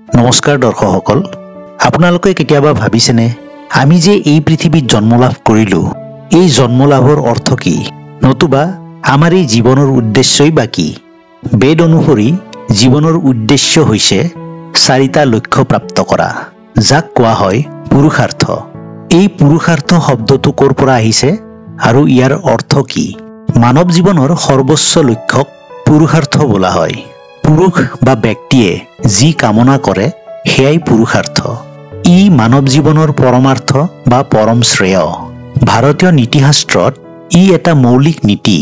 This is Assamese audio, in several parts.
নমস্কাৰ দৰ্শকসকল, আপোনালোকে কেতিয়াবা ভাবিছেনে আমি যে এই পৃথিৱীত জন্ম লাভ কৰিলো, এই জন্ম লাভৰ অৰ্থ কি? নতুবা আমাৰ এই জীৱনৰ উদ্দেশ্যই বা কি? বেদ অনুসৰি জীৱনৰ উদ্দেশ্য হৈছে 4টা লক্ষ্য প্ৰাপ্ত কৰা, যাক কোৱা হয় পুৰুষাৰ্থ। এই পুৰুষাৰ্থ শব্দটো ক'ৰ পৰা আহিছে আৰু ইয়াৰ অৰ্থ কি? মানৱ জীৱনৰ সৰ্বোচ্চ লক্ষ্যক পুৰুষাৰ্থ বোলা হয়। পুৰুষ বা ব্যক্তিয়ে যি কামনা কৰে সেয়াই পুৰুষাৰ্থ। ই মানৱ জীৱনৰ পৰমাৰ্থ বা পৰম শ্ৰেয়। ভাৰতীয় নীতিশাস্ত্ৰত ই এটা মৌলিক নীতি।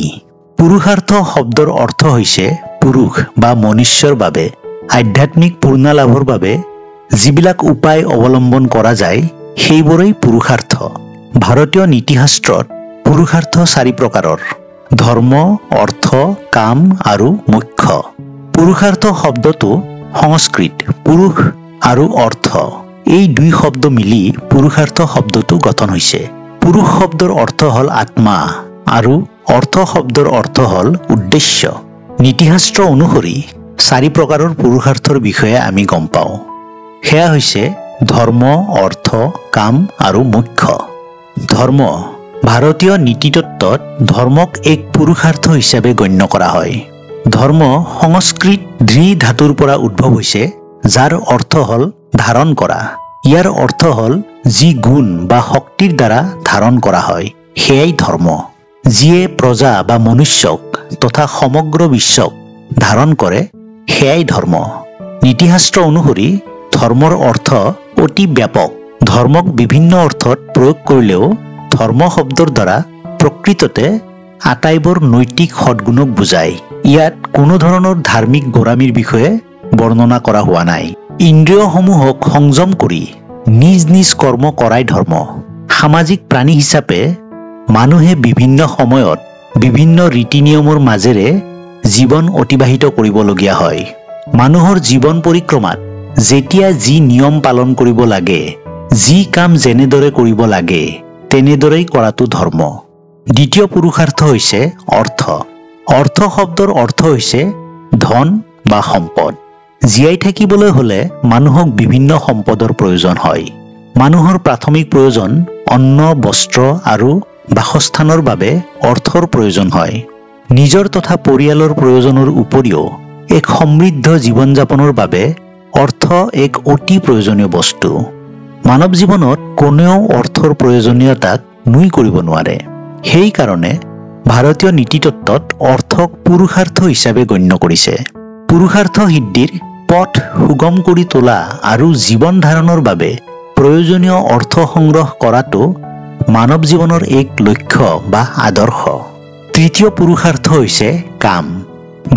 পুৰুষাৰ্থ শব্দৰ অৰ্থ হৈছে পুৰুষ বা মনুষ্যৰ বাবে আধ্যাত্মিক পূৰ্ণলাভৰ বাবে যিবিলাক উপায় অৱলম্বন কৰা যায় সেইবোৰেই পুৰুষাৰ্থ। ভাৰতীয় নীতিশাস্ত্ৰত পুৰুষাৰ্থ 4 প্ৰকাৰৰ: ধৰ্ম, অৰ্থ, কাম আৰু মোক্ষ। পুৰুষাৰ্থ শব্দটো সংস্কৃত পুৰুষ আৰু অৰ্থ এই 2 শব্দ মিলি পুৰুষাৰ্থ শব্দটো গঠন হৈছে। পুৰুষ শব্দৰ অৰ্থ হ'ল আত্মা আৰু অৰ্থ শব্দৰ অৰ্থ হ'ল উদ্দেশ্য। নীতিশাস্ত্ৰ অনুসৰি 4 প্ৰকাৰৰ পুৰুষাৰ্থৰ বিষয়ে আমি গম পাওঁ। সেয়া হৈছে ধৰ্ম, অৰ্থ, কাম আৰু মোক্ষ। ধৰ্ম। ভাৰতীয় নীতিতত্ত্বত ধৰ্মক এক পুৰুষাৰ্থ হিচাপে গণ্য কৰা হয়। ধৰ্ম সংস্কৃত ধৃ ধাতুৰ পৰা উদ্ভৱ হৈছে, যাৰ অৰ্থ হ'ল ধাৰণ কৰা। ইয়াৰ অৰ্থ হ'ল যি গুণ বা শক্তিৰ দ্বাৰা ধাৰণ কৰা হয় সেয়াই ধৰ্ম। যিয়ে প্ৰজা বা মনুষ্যক তথা সমগ্ৰ বিশ্বক ধাৰণ কৰে সেয়াই ধৰ্ম। নীতিশাস্ত্ৰ অনুসৰি ধৰ্মৰ অৰ্থ অতি ব্যাপক। ধৰ্মক বিভিন্ন অৰ্থত প্ৰয়োগ কৰিলেও ধৰ্ম শব্দৰ দ্বাৰা প্ৰকৃততে আটাইবোৰ নৈতিক সদ্গুণক বুজায়। ইয়াত কোনো ধৰণৰ ধাৰ্মিক গোড়ামীৰ বিষয়ে বৰ্ণনা কৰা হোৱা নাই। ইন্দ্ৰিয়সমূহক সংযম কৰি নিজ নিজ কৰ্ম কৰাই ধৰ্ম। সামাজিক প্ৰাণী হিচাপে মানুহে বিভিন্ন সময়ত বিভিন্ন ৰীতি নিয়মৰ মাজেৰে জীৱন অতিবাহিত কৰিবলগীয়া হয়। মানুহৰ জীৱন পৰিক্ৰমাত যেতিয়া যি নিয়ম পালন কৰিব লাগে, যি কাম যেনেদৰে কৰিব লাগে তেনেদৰেই কৰাটো ধৰ্ম। দ্বিতীয় পুৰুষাৰ্থ হৈছে অৰ্থ। অৰ্থ শব্দৰ অৰ্থ হৈছে ধন বা সম্পদ। জীয়াই থাকিবলৈ হ'লে মানুহক বিভিন্ন সম্পদৰ প্ৰয়োজন হয়। মানুহৰ প্ৰাথমিক প্ৰয়োজন অন্ন, বস্ত্ৰ আৰু বাসস্থানৰ বাবে অৰ্থৰ প্ৰয়োজন হয়। নিজৰ তথা পৰিয়ালৰ প্ৰয়োজনৰ উপৰিও এক সমৃদ্ধ জীৱন যাপনৰ বাবে অৰ্থ এক অতি প্ৰয়োজনীয় বস্তু। মানৱ জীৱনত কোনেও অৰ্থৰ প্ৰয়োজনীয়তাক নুই কৰিব নোৱাৰে। সেইকাৰণে ভাৰতীয় নীতিতত্ত্বত অৰ্থক পুৰুষাৰ্থ হিচাপে গণ্য কৰিছে। পুৰুষাৰ্থ সিদ্ধিৰ পথ সুগম কৰি তোলা আৰু জীৱন ধাৰণৰ বাবে প্ৰয়োজনীয় অৰ্থ সংগ্ৰহ কৰাটো মানৱ জীৱনৰ এক লক্ষ্য বা আদৰ্শ। তৃতীয় পুৰুষাৰ্থ হৈছে কাম।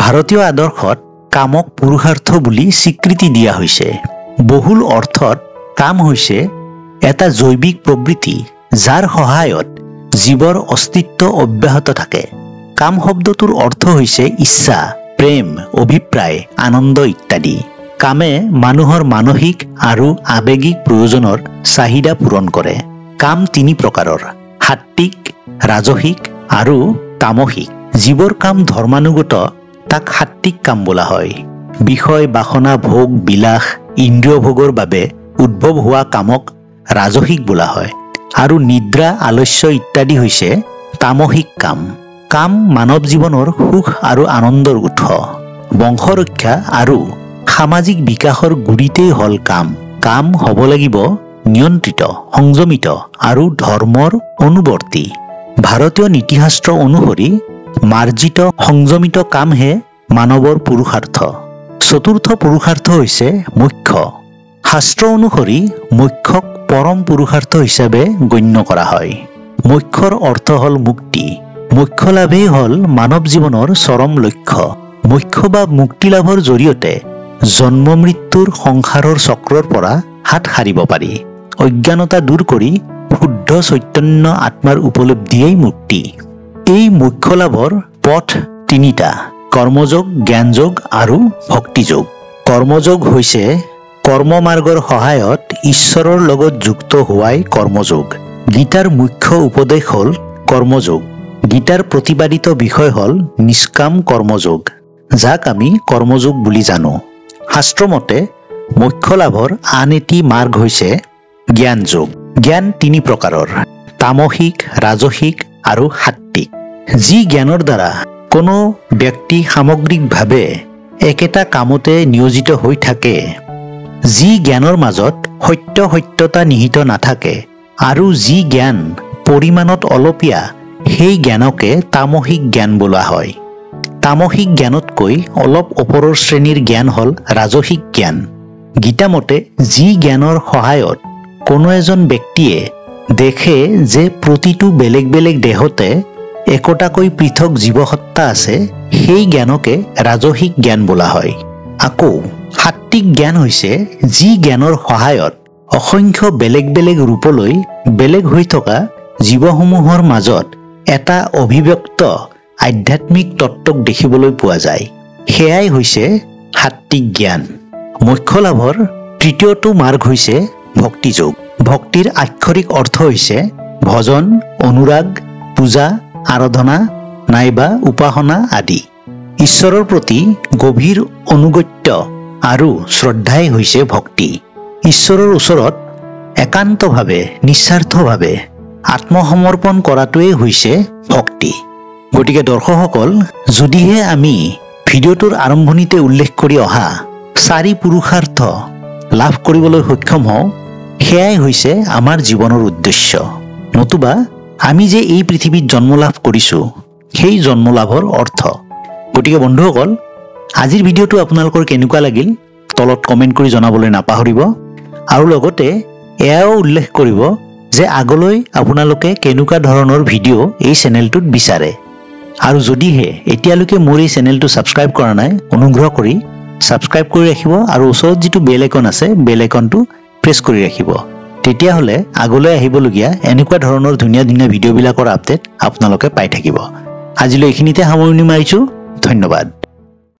ভাৰতীয় আদৰ্শত কামক পুৰুষাৰ্থ বুলি স্বীকৃতি দিয়া হৈছে। বহুল অৰ্থত কাম হৈছে এটা জৈৱিক প্ৰবৃত্তি যাৰ সহায়ত জীৱৰ অস্তিত্ব অব্যাহত থাকে। কাম শব্দটোৰ অৰ্থ হৈছে ইচ্ছা, প্ৰেম, অভিপ্ৰায়, আনন্দ ইত্যাদি। কামে মানুহৰ মানসিক আৰু আৱেগিক প্ৰয়োজনৰ চাহিদা পূৰণ কৰে। কাম 3 প্ৰকাৰৰ: সাত্ত্বিক, ৰাজসিক আৰু তামসিক। যিবোৰ কাম ধৰ্মানুগত তাক সাত্ত্বিক কাম বোলা হয়। বিষয়, বাসনা, ভোগ, বিলাস, ইন্দ্ৰিয় ভোগৰ বাবে উদ্ভৱ হোৱা কামক ৰাজসিক বোলা হয় আৰু নিদ্ৰা, আলস্য ইত্যাদি হৈছে তামসিক কাম। কাম মানৱ জীৱনৰ সুখ আৰু আনন্দৰ উৎস। বংশৰক্ষা আৰু সামাজিক বিকাশৰ গুৰিতেই হ'ল কাম। কাম হ'ব লাগিব নিয়ন্ত্ৰিত, সংযমিত আৰু ধৰ্মৰ অনুবৰ্তী। ভাৰতীয় নীতিশাস্ত্ৰ অনুসৰি মাৰ্জিত, সংযমিত কামহে মানৱৰ পুৰুষাৰ্থ। চতুৰ্থ পুৰুষাৰ্থ হৈছে মোক্ষ। শাস্ত্ৰ অনুসৰি মোক্ষক পৰম পুৰুষাৰ্থ হিচাপে গণ্য কৰা হয়। মোক্ষৰ অৰ্থ হ'ল মুক্তি। মোক্ষ লাভেই হ'ল মানৱ জীৱনৰ চৰম লক্ষ্য। মোক্ষ বা মুক্তি লাভৰ জৰিয়তে জন্ম মৃত্যুৰ সংসাৰৰ চক্ৰৰ পৰা হাত সাৰিব পাৰি। অজ্ঞানতা দূৰ কৰি শুদ্ধ চৈতন্য আত্মাৰ উপলব্ধিয়েই মুক্তি। এই মোক্ষ লাভৰ পথ 3টা: কৰ্মযোগ, জ্ঞানযোগ আৰু ভক্তিযোগ। কৰ্মযোগ হৈছে কৰ্ম মাৰ্গৰ সহায়ত ঈশ্বৰৰ লগত যুক্ত হোৱাই কৰ্মযোগ। গীতাৰ মুখ্য উপদেশ হ'ল কৰ্মযোগ। গীতাৰ প্ৰতিপাদিত বিষয় হ'ল নিষ্কাম কৰ্মযোগ, যাক আমি কৰ্মযোগ বুলি জানো। শাস্ত্ৰমতে মুখ্য লাভৰ আন এটি মাৰ্গ হৈছে জ্ঞান যোগ। জ্ঞান তিনি প্ৰকাৰৰ: তামসিক, ৰাজসিক আৰু সাত্বিক। যি জ্ঞানৰ দ্বাৰা কোনো ব্যক্তি সামগ্ৰিকভাৱে একেটা কামতে নিয়োজিত হৈ থাকে, যি জ্ঞানৰ মাজত সত্যতা নিহিত নাথাকে আৰু যি জ্ঞান পৰিমাণত অলপীয়া, সেই জ্ঞানকে তামসিক জ্ঞান বোলা হয়। তামসিক জ্ঞানতকৈ অলপ ওপৰৰ শ্ৰেণীৰ জ্ঞান হ'ল ৰাজসিক জ্ঞান। গীতামতে যি জ্ঞানৰ সহায়ত কোনো এজন ব্যক্তিয়ে দেখে যে প্ৰতিটো বেলেগ বেলেগ দেহতে একোটাকৈ পৃথক জীৱসত্তা আছে, সেই জ্ঞানকে ৰাজসিক জ্ঞান বোলা হয়। আকৌ সাত্বিক জ্ঞান হৈছে যি জ্ঞানৰ সহায়ত অসংখ্য বেলেগ বেলেগ ৰূপলৈ বেলেগ হৈ থকা জীৱসমূহৰ মাজত এটা অভিব্যক্ত আধ্যাত্মিক তত্ত্বক দেখিবলৈ পোৱা যায়। সেয়াই হৈছে সাত্বিক জ্ঞান। মুখ্য লাভৰ তৃতীয়টো মাৰ্গ হৈছে ভক্তি যোগ। ভক্তিৰ আক্ষৰিক অৰ্থ হৈছে ভজন, অনুৰাগ, পূজা, আৰাধনা নাইবা উপাসনা আদি। ঈশ্বৰৰ প্ৰতি গভীৰ অনুগত্য আৰু শ্ৰদ্ধাই হৈছে ভক্তি। ঈশ্বৰৰ ওচৰত একান্তভাৱে নিস্বাৰ্থভাৱে আত্মসমৰ্পণ কৰাটোৱেই হৈছে ভক্তি। গতিকে দৰ্শকসকল, যদিহে আমি ভিডিঅ'টোৰ আৰম্ভণিতে উল্লেখ কৰি অহা 4 পুৰুষাৰ্থ লাভ কৰিবলৈ সক্ষম হওঁ, সেয়াই হৈছে আমাৰ জীৱনৰ উদ্দেশ্য। নতুবা আমি যে এই পৃথিৱীত জন্ম লাভ কৰিছোঁ, সেই জন্ম লাভৰ অৰ্থ। গতিকে বন্ধুসকল, আজিৰ ভিডিঅ'টো আপোনালোকৰ কেনেকুৱা লাগিল তলত কমেণ্ট কৰি জনাবলৈ নাপাহৰিব। আৰু লগতে এয়াও উল্লেখ কৰিব যে আগলৈ আপোনালোকে কেনেকুৱা ধৰণৰ ভিডিঅ' এই চেনেলটোত বিচাৰে। আৰু যদিহে এতিয়ালৈকে মোৰ এই চেনেলটো ছাবস্ক্ৰাইব কৰা নাই, অনুগ্ৰহ কৰি ছাবস্ক্ৰাইব কৰি ৰাখিব আৰু ওচৰত যিটো বেল আইকন আছে, বেল আইকনটো প্ৰেছ কৰি ৰাখিব। তেতিয়াহ'লে আগলৈ আহিবলগীয়া এনেকুৱা ধৰণৰ ধুনীয়া ধুনীয়া ভিডিঅ'বিলাকৰ আপডেট আপোনালোকে পাই থাকিব। আজিলৈ এইখিনিতে সামৰণি মাৰিছোঁ। ধন্যবাদ।